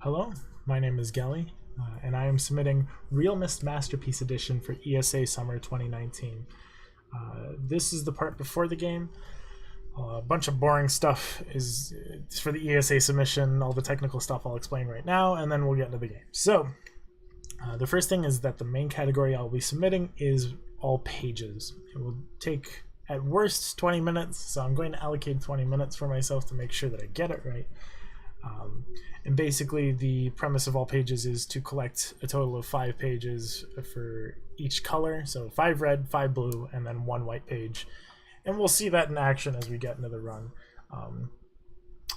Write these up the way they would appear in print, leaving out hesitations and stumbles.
Hello, my name is Gelly, and I am submitting realMyst Masterpiece Edition for ESA Summer 2019. This is the part before the game. A bunch of boring stuff is for the ESA submission. All the technical stuff I'll explain right now, and then we'll get into the game. So, the first thing is that the main category I'll be submitting is all pages. It will take, at worst, 20 minutes, so I'm going to allocate 20 minutes for myself to make sure that I get it right. And basically the premise of all pages is to collect a total of 5 pages for each color, so 5 red, 5 blue, and then 1 white page. And we'll see that in action as we get into the run.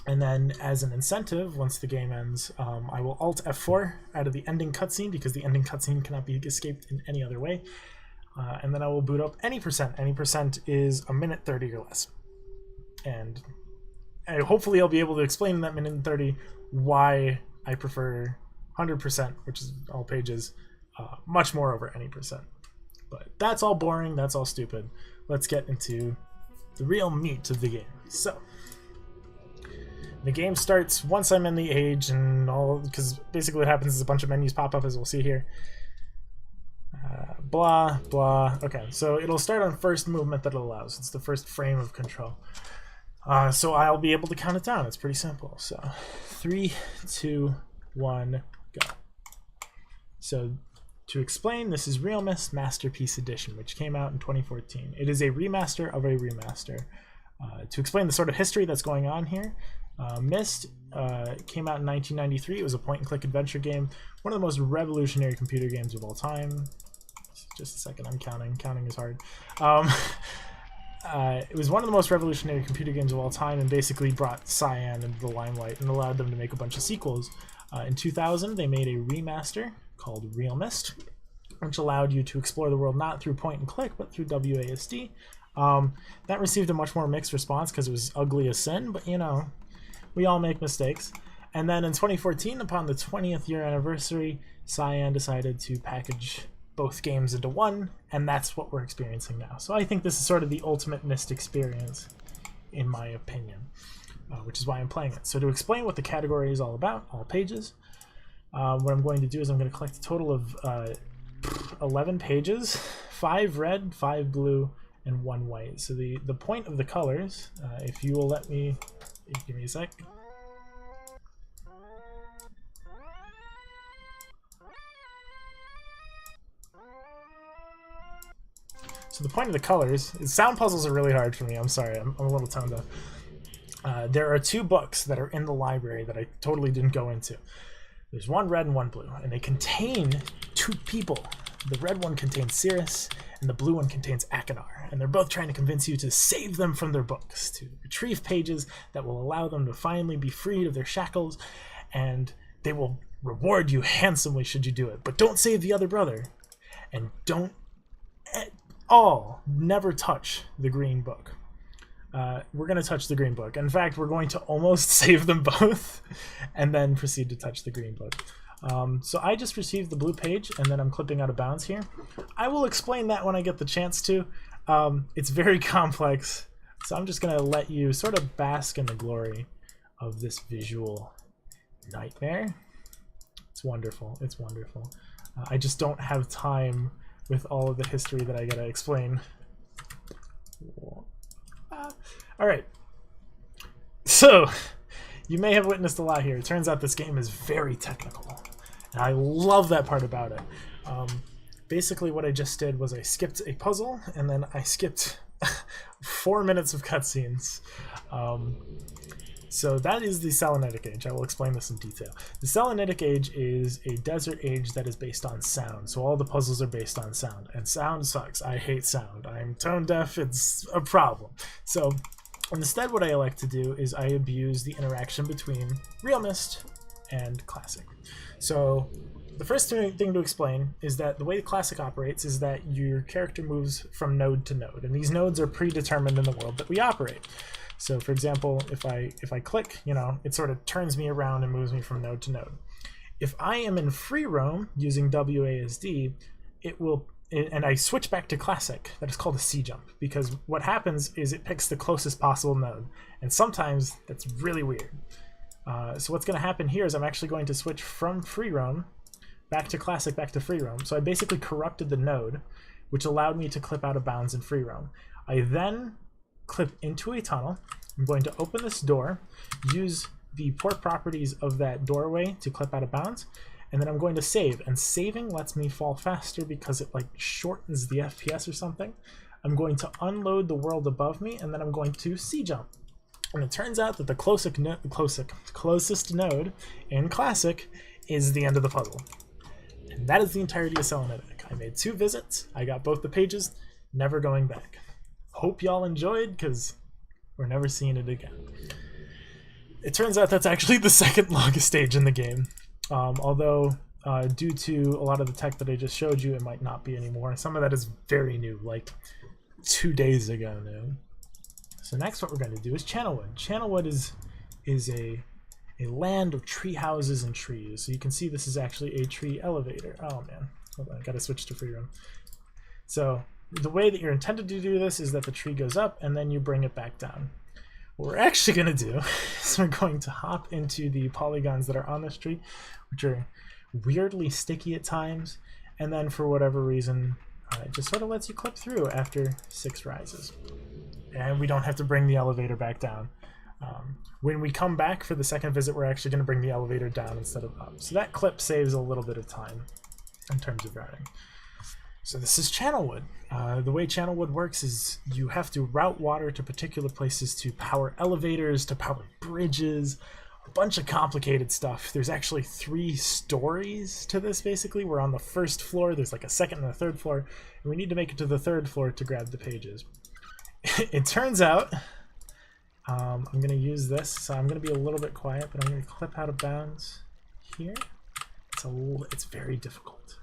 And then as an incentive, once the game ends, I will Alt F4 out of the ending cutscene, because the ending cutscene cannot be escaped in any other way. And then I will boot up any percent. Any percent is a minute 30 or less. And hopefully I'll be able to explain in that minute and 30 why I prefer 100%, which is all pages, much more over any percent. But that's all boring, that's all stupid. Let's get into the real meat of the game. So, the game starts once I'm in the age, and all, because basically what happens is a bunch of menus pop up, as we'll see here. Blah, blah. Okay, so it'll start on first movement that it allows. It's the first frame of control. So I'll be able to count it down. It's pretty simple. So 3, 2, 1, go. So to explain, this is realMyst Masterpiece Edition, which came out in 2014. It is a remaster of a remaster. To explain the sort of history that's going on here, Myst came out in 1993. It was a point-and-click adventure game, one of the most revolutionary computer games of all time. Just a second, I'm counting. Counting is hard. It was one of the most revolutionary computer games of all time, and basically brought Cyan into the limelight and allowed them to make a bunch of sequels. In 2000, they made a remaster called realMyst, which allowed you to explore the world not through point and click, but through WASD. That received a much more mixed response because it was ugly as sin, but you know, we all make mistakes. And then in 2014, upon the 20th year anniversary, Cyan decided to package both games into one, and that's what we're experiencing now. So I think this is sort of the ultimate Myst experience, in my opinion, which is why I'm playing it. So to explain what the category is all about, all pages, what I'm going to do is I'm going to collect a total of 11 pages, 5 red, 5 blue, and 1 white. So the point of the colors, if you will let me, give me a sec. So the point of the colors is sound puzzles are really hard for me. I'm sorry, I'm a little tone deaf. There are 2 books that are in the library that I totally didn't go into. There's 1 red and 1 blue, and they contain 2 people. The red one contains Cirrus, and the blue one contains Akinar, and they're both trying to convince you to save them from their books, to retrieve pages that will allow them to finally be freed of their shackles, and they will reward you handsomely should you do it. But don't save the other brother, and don't never touch the green book. We're going to touch the green book. In fact, we're going to almost save them both and then proceed to touch the green book. So I just received the blue page, and then I'm clipping out of bounds here. I will explain that when I get the chance to. It's very complex, so I'm just going to let you sort of bask in the glory of this visual nightmare. It's wonderful. It's wonderful. I just don't have time with all of the history that I gotta explain. Alright. So, you may have witnessed a lot here. It turns out this game is very technical, and I love that part about it. Basically what I just did was I skipped a puzzle, and then I skipped 4 minutes of cutscenes. So that is the Selenitic Age. I will explain this in detail. The Selenitic Age is a desert age that is based on sound. So all the puzzles are based on sound. And sound sucks. I hate sound. I'm tone deaf. It's a problem. So instead what I like to do is I abuse the interaction between realMyst and Classic. So the first thing to explain is that the way Classic operates is that your character moves from node to node. And these nodes are predetermined in the world that we operate. So for example, if I click, you know, it sort of turns me around and moves me from node to node. If I am in free roam using WASD, it will, and I switch back to Classic, that is called a C jump, because what happens is it picks the closest possible node, and sometimes that's really weird. So what's going to happen here is I'm actually going to switch from free roam back to classic, back to free roam. So I basically corrupted the node, which allowed me to clip out of bounds in free roam. I then clip into a tunnel. I'm going to open this door, use the port properties of that doorway to clip out of bounds, and then I'm going to save. And saving lets me fall faster because it like shortens the FPS or something. I'm going to unload the world above me, and then I'm going to C-jump. And it turns out that the closest node in Classic is the end of the puzzle. And that is the entirety of Selenitic. I made 2 visits, I got both the pages, never going back. Hope y'all enjoyed, because we're never seeing it again. It turns out that's actually the second longest stage in the game. Although, due to a lot of the tech that I just showed you, it might not be anymore. Some of that is very new, like 2 days ago now. So next what we're going to do is Channelwood. Channelwood is a land of tree houses and trees. So you can see this is actually a tree elevator. Oh man, hold on, I gotta switch to free roam. So the way that you're intended to do this is that the tree goes up and then you bring it back down. What we're actually going to do is we're going to hop into the polygons that are on this tree, which are weirdly sticky at times, and then for whatever reason it just sort of lets you clip through after 6 rises. And we don't have to bring the elevator back down. When we come back for the second visit, we're actually going to bring the elevator down instead of up. So that clip saves a little bit of time in terms of routing. So this is Channelwood. The way Channelwood works is you have to route water to particular places to power elevators, to power bridges, a bunch of complicated stuff. There's actually 3 stories to this, basically. We're on the 1st floor, there's like a 2nd and a 3rd floor, and we need to make it to the 3rd floor to grab the pages. It turns out, I'm going to use this, so I'm going to be a little bit quiet, but I'm going to clip out of bounds here. It's very difficult.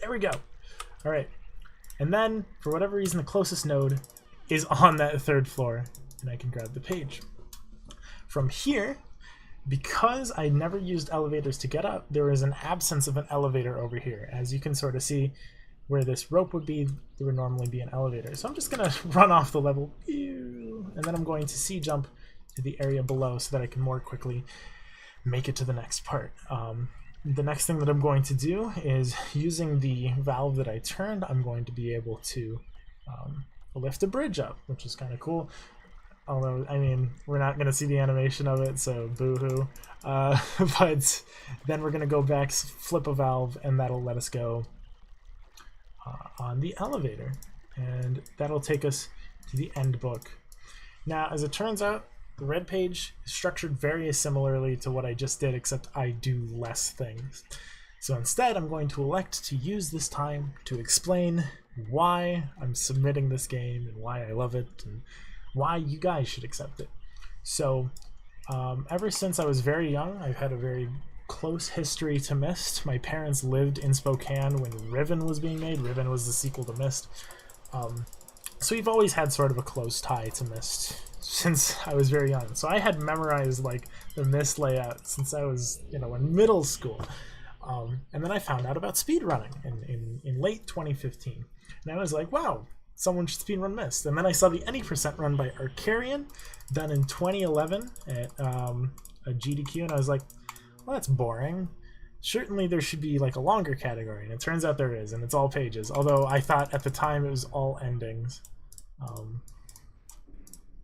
There we go. All right. And then, for whatever reason, the closest node is on that 3rd floor, and I can grab the page. From here, because I never used elevators to get up, there is an absence of an elevator over here. As you can sort of see, where this rope would be, there would normally be an elevator. So I'm just going to run off the level, and then I'm going to C-jump to the area below so that I can more quickly make it to the next part. The next thing that I'm going to do is, using the valve that I turned, I'm going to be able to lift a bridge up, which is kind of cool. Although, I mean, we're not going to see the animation of it, so boo-hoo. But then we're going to go back, flip a valve, and that'll let us go on the elevator. And that'll take us to the end book. Now, as it turns out, the red page is structured very similarly to what I just did, except I do less things. So instead, I'm going to elect to use this time to explain why I'm submitting this game and why I love it and why you guys should accept it. So ever since I was very young, I've had a very close history to Myst. My parents lived in Spokane when Riven was being made. Riven was the sequel to Myst. So we've always had sort of a close tie to Myst since I was very young. So I had memorized like the Myst layout since I was, in middle school. And then I found out about speedrunning in late 2015. And I was like, wow, someone should speedrun Myst. And then I saw the Any% run by Arcarian done in 2011 at a GDQ, and I was like, well, that's boring. Certainly there should be like a longer category, and it turns out there is, and it's all pages. Although I thought at the time it was all endings.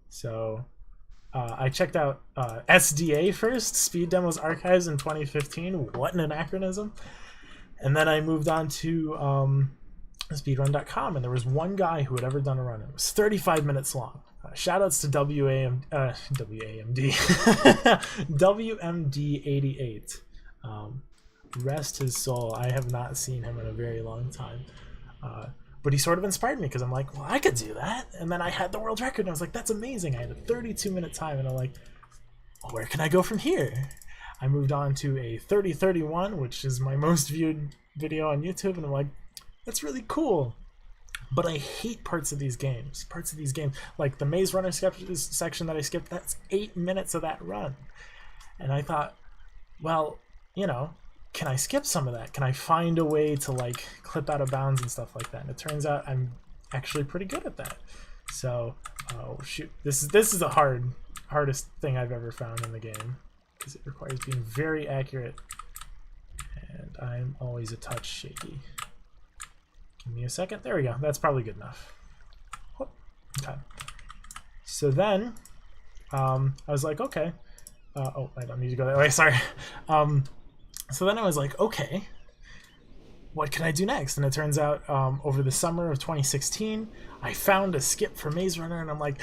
So I checked out SDA first, Speed Demos Archives in 2015. What an anachronism. And then I moved on to speedrun.com, and there was one guy who had ever done a run. It was 35 minutes long. Shoutouts to WMD88. Rest his soul. I have not seen him in a very long time. But he sort of inspired me because I'm like, well, I could do that. And then I had the world record, and I was like, that's amazing. I had a 32-minute time, and I'm like, well, where can I go from here? I moved on to a 3031, which is my most viewed video on YouTube, and I'm like, that's really cool. But I hate parts of these games. Like the Maze Runner section that I skipped, that's 8 minutes of that run. And I thought, well, can I skip some of that? Can I find a way to like clip out of bounds and stuff like that? And it turns out I'm actually pretty good at that. So, oh shoot, this is a hard hardest thing I've ever found in the game because it requires being very accurate, and I'm always a touch shaky. Give me a second. There we go. That's probably good enough. Okay. So then I was like, okay. Oh, I don't need to go that way. Sorry. So then I was like, okay, what can I do next? And it turns out over the summer of 2016, I found a skip for Maze Runner, and I'm like,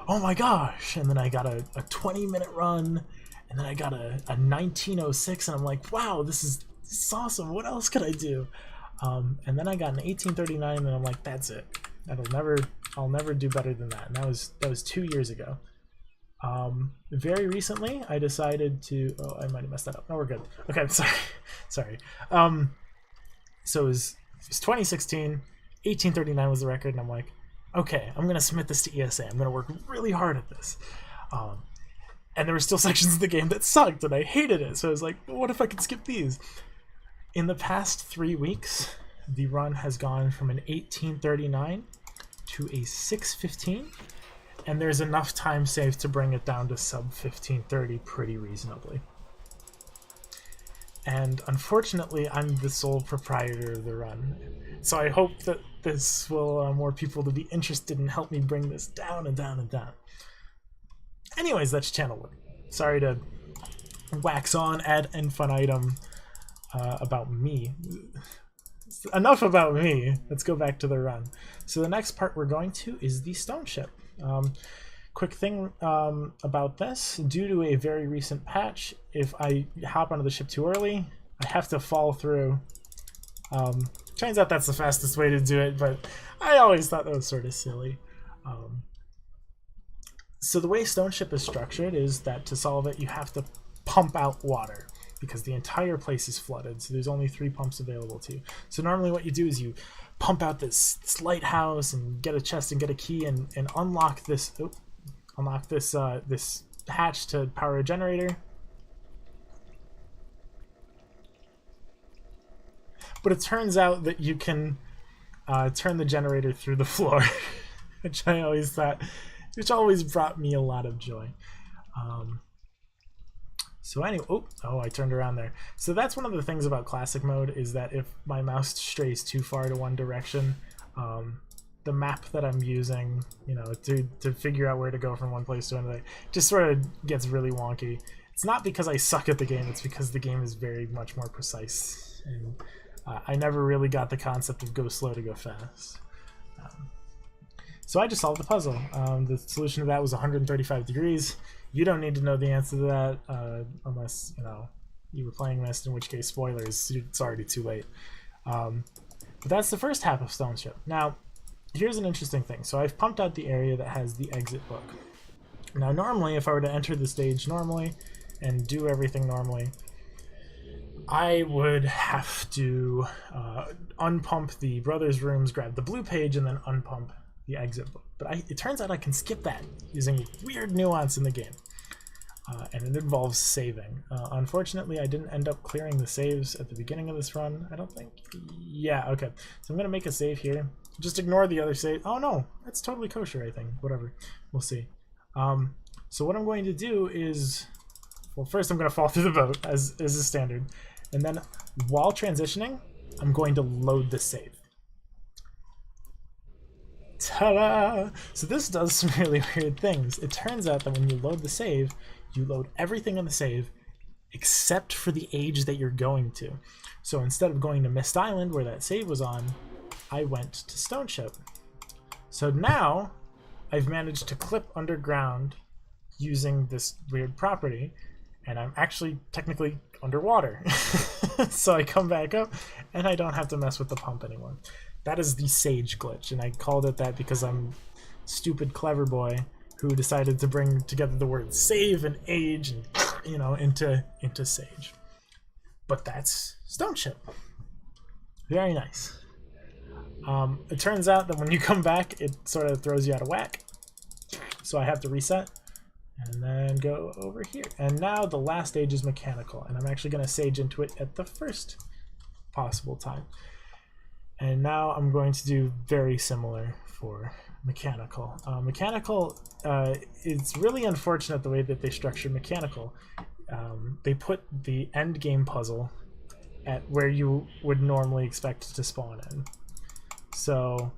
oh my gosh. And then I got a 20-minute run, and then I got a 1906, and I'm like, wow, this is awesome. What else could I do? And then I got an 1839, and I'm like, that's it. I'll never do better than that. And that was 2 years ago. Very recently, I decided to. Oh, I might have messed that up. No, we're good. Okay, sorry. So it was 2016. 1839 was the record, and I'm like, okay, I'm gonna submit this to ESA. I'm gonna work really hard at this. And there were still sections of the game that sucked, and I hated it. So I was like, what if I could skip these? In the past 3 weeks, the run has gone from an 1839 to a 615, and there's enough time saved to bring it down to sub 1530 pretty reasonably. And unfortunately, I'm the sole proprietor of the run, so I hope that this will allow more people to be interested and help me bring this down and down and down. Anyways, that's channel work. Sorry to wax on ad infinitum about me. Enough about me. Let's go back to the run. So the next part we're going to is the stone ship. Quick thing about this, due to a very recent patch, if I hop onto the ship too early, I have to fall through. Turns out that's the fastest way to do it, but I always thought that was sort of silly. So the way stone ship is structured is that to solve it, you have to pump out water, because the entire place is flooded, so there's only 3 pumps available to you. So normally what you do is you pump out this lighthouse and get a chest and get a key and unlock this this hatch to power a generator. But it turns out that you can turn the generator through the floor, which I always thought, which always brought me a lot of joy. So anyway, oh, I turned around there. So that's one of the things about classic mode, is that if my mouse strays too far to one direction, the map that I'm using, you know, to figure out where to go from one place to another, just sort of gets really wonky. It's not because I suck at the game, it's because the game is very much more precise. And I never really got the concept of go slow to go fast. So I just solved the puzzle. The solution to that was 135 degrees. You don't need to know the answer to that unless, you know, you were playing Myst, in which case, spoilers, it's already too late. But that's the first half of Stone Ship. Now, here's an interesting thing. So I've pumped out the area that has the exit book. Now, normally, if I were to enter the stage normally and do everything normally, I would have to unpump the brothers' rooms, grab the blue page, and then unpump the exit book. But it turns out I can skip that using weird nuance in the game. And it involves saving. Unfortunately, I didn't end up clearing the saves at the beginning of this run, I don't think. Yeah, okay. So I'm going to make a save here. Just ignore the other save. Oh no, that's totally kosher, I think. Whatever. We'll see. So what I'm going to do is, well, first I'm going to fall through the boat, as is a standard. And then while transitioning, I'm going to load the save. Ta-da! So this does some really weird things. It turns out that when you load the save, you load everything in the save except for the age that you're going to. So instead of going to Myst Island, where that save was on, I went to Stone Ship. So now I've managed to clip underground using this weird property, and I'm actually technically underwater. So I come back up and I don't have to mess with the pump anymore. That is the Sage glitch, and I called it that because I'm stupid clever boy who decided to bring together the words save and age and, you know, into Sage. But that's Stone Ship. Very nice. It turns out that when you come back, it sort of throws you out of whack. So I have to reset and then go over here. And now the last stage is mechanical, and I'm actually going to sage into it at the first possible time. And now I'm going to do very similar for Mechanical. Mechanical, it's really unfortunate the way that they structured Mechanical. They put the end game puzzle at where you would normally expect to spawn in. So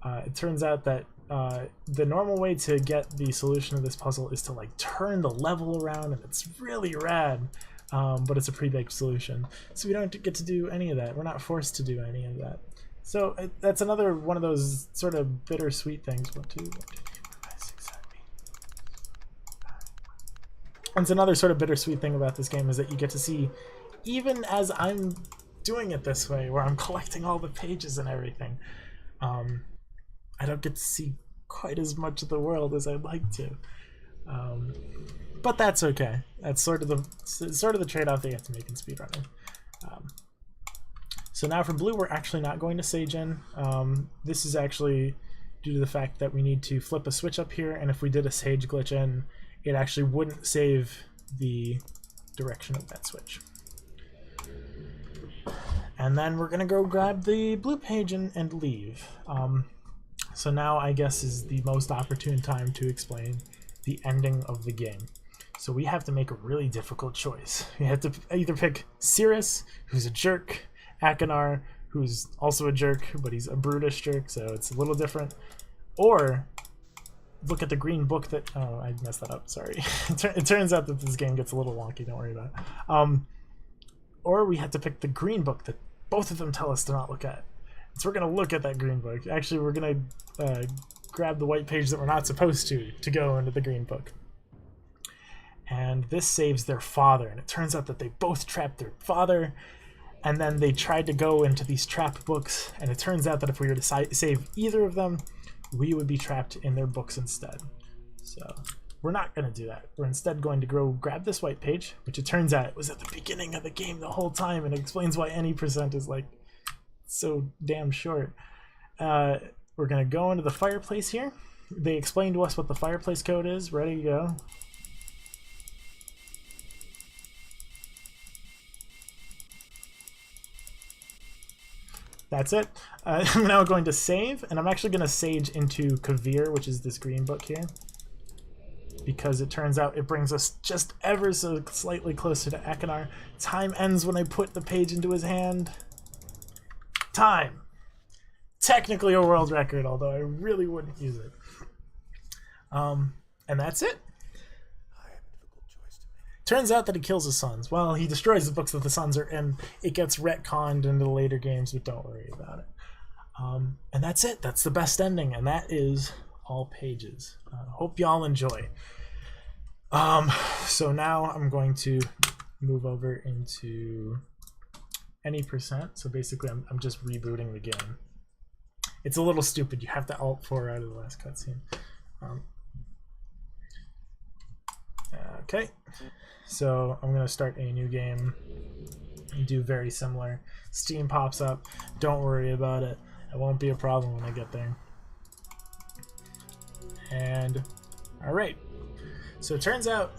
it turns out that the normal way to get the solution of this puzzle is to like turn the level around, and it's really rad. But it's a pre-baked solution, so we don't get to do any of that. We're not forced to do any of that. So that's another one of those sort of bittersweet things. 1, 2, 1, 2, 3, 4, 5, 6, 7, 8. And it's another sort of bittersweet thing about this game is that you get to see, even as I'm doing it this way, where I'm collecting all the pages and everything, I don't get to see quite as much of the world as I'd like to. But that's okay. That's sort of the trade-off they have to make in speedrunning. So now for blue, we're actually not going to sage in. This is actually due to the fact that we need to flip a switch up here, and if we did a sage glitch in, it actually wouldn't save the direction of that switch. And then we're gonna go grab the blue page and leave. So now I guess is the most opportune time to explain the ending of the game. So we have to make a really difficult choice. We have to either pick Cirrus, who's a jerk, Akinar, who's also a jerk, but he's a brutish jerk, so it's a little different, or look at the green book that... Oh, I messed that up, sorry. It turns out that this game gets a little wonky, don't worry about it. Or we have to pick the green book that both of them tell us to not look at. So we're going to look at that green book. Actually, we're going to grab the white page that we're not supposed to go into the green book. And this saves their father, and it turns out that they both trapped their father, and then they tried to go into these trap books, and it turns out that if we were to save either of them, we would be trapped in their books instead. So we're not going to do that. We're instead going to go grab this white page, which it turns out it was at the beginning of the game the whole time, and it explains why any percent is like so damn short. We're going to go into the fireplace here. They explained to us what the fireplace code is. Ready to go. That's it. I'm now going to save, and I'm actually going to sage into Kavir, which is this green book here, because it turns out it brings us just ever so slightly closer to Akinar. Time ends when I put the page into his hand. Time! Technically a world record, although I really wouldn't use it. And that's it. Turns out that he kills his sons. Well, he destroys the books that the sons are in. It gets retconned into the later games, but don't worry about it. And that's it. That's the best ending, and that is all pages. Hope y'all enjoy. So now I'm going to move over into any percent. So basically, I'm just rebooting the game. It's a little stupid. You have to Alt-4 out of the last cutscene. Okay. So I'm going to start a new game and do very similar. Steam pops up. Don't worry about it. It won't be a problem when I get there. And alright. So it turns out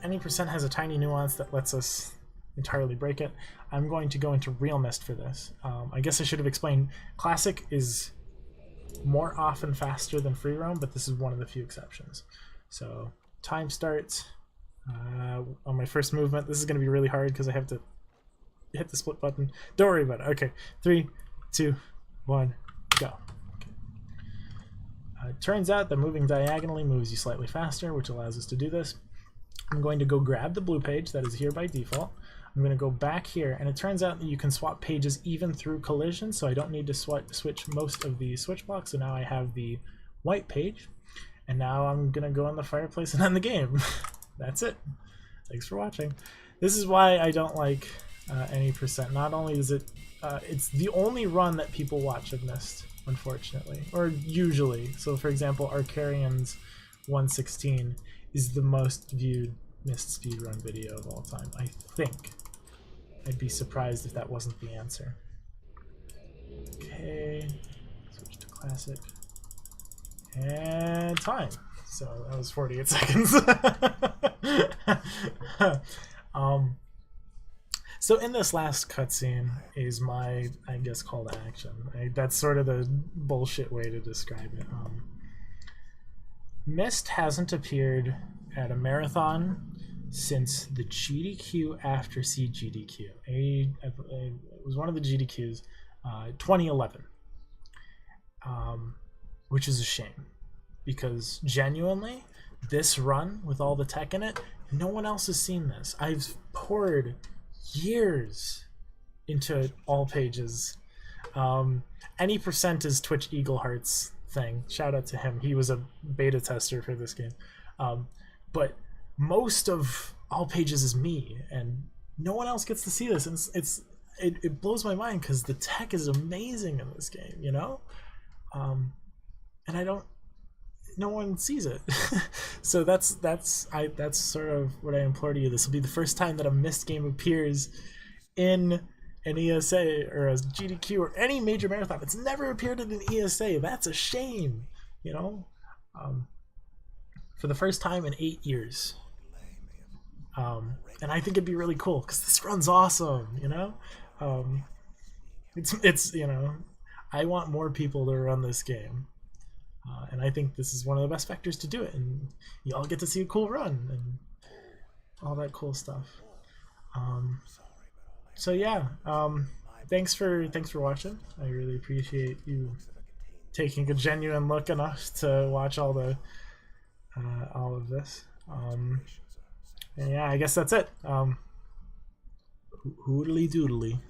any percent has a tiny nuance that lets us entirely break it. I'm going to go into realMyst for this. I guess I should have explained Classic is more often faster than free roam, but this is one of the few exceptions. So time starts. On my first movement, this is going to be really hard because I have to hit the split button. Don't worry about it. Okay, 3, 2, 1, go. Okay. It turns out that moving diagonally moves you slightly faster, which allows us to do this. I'm going to go grab the blue page that is here by default. I'm going to go back here, and it turns out that you can swap pages even through collision, so I don't need to switch most of the switch blocks. So now I have the white page, and now I'm going to go in the fireplace and end the game. That's it. Thanks for watching. This is why I don't like any percent. Not only is it, it's the only run that people watch of Myst, unfortunately, or usually. So for example, Arcarian's 116 is the most viewed Myst speedrun video of all time, I think. I'd be surprised if that wasn't the answer. Okay, switch to classic. And time. So that was 48 seconds. So in this last cutscene is my, I guess, call to action. That's sort of the bullshit way to describe it. Myst hasn't appeared at a marathon since the GDQ after CGDQ. It was one of the GDQs, 2011, which is a shame because genuinely, this run with all the tech in it, no one else has seen this. I've poured years into all pages. Any percent is Twitch Eagle Hearts thing. Shout out to him. He was a beta tester for this game. But most of all pages is me, and no one else gets to see this. And it blows my mind because the tech is amazing in this game, you know. And I don't. No one sees it. So that's sort of what I implore to you. This will be the first time that a Myst game appears in an ESA or a GDQ or any major marathon. It's never appeared in an ESA. That's a shame, you know. For the first time in 8 years. And I think it'd be really cool because this run's awesome, you know. It's you know, I want more people to run this game. And I think this is one of the best vectors to do it, and you all get to see a cool run and all that cool stuff. So yeah, thanks for watching. I really appreciate you taking a genuine look enough to watch all of this. And yeah, I guess that's it. Hoodly doodly.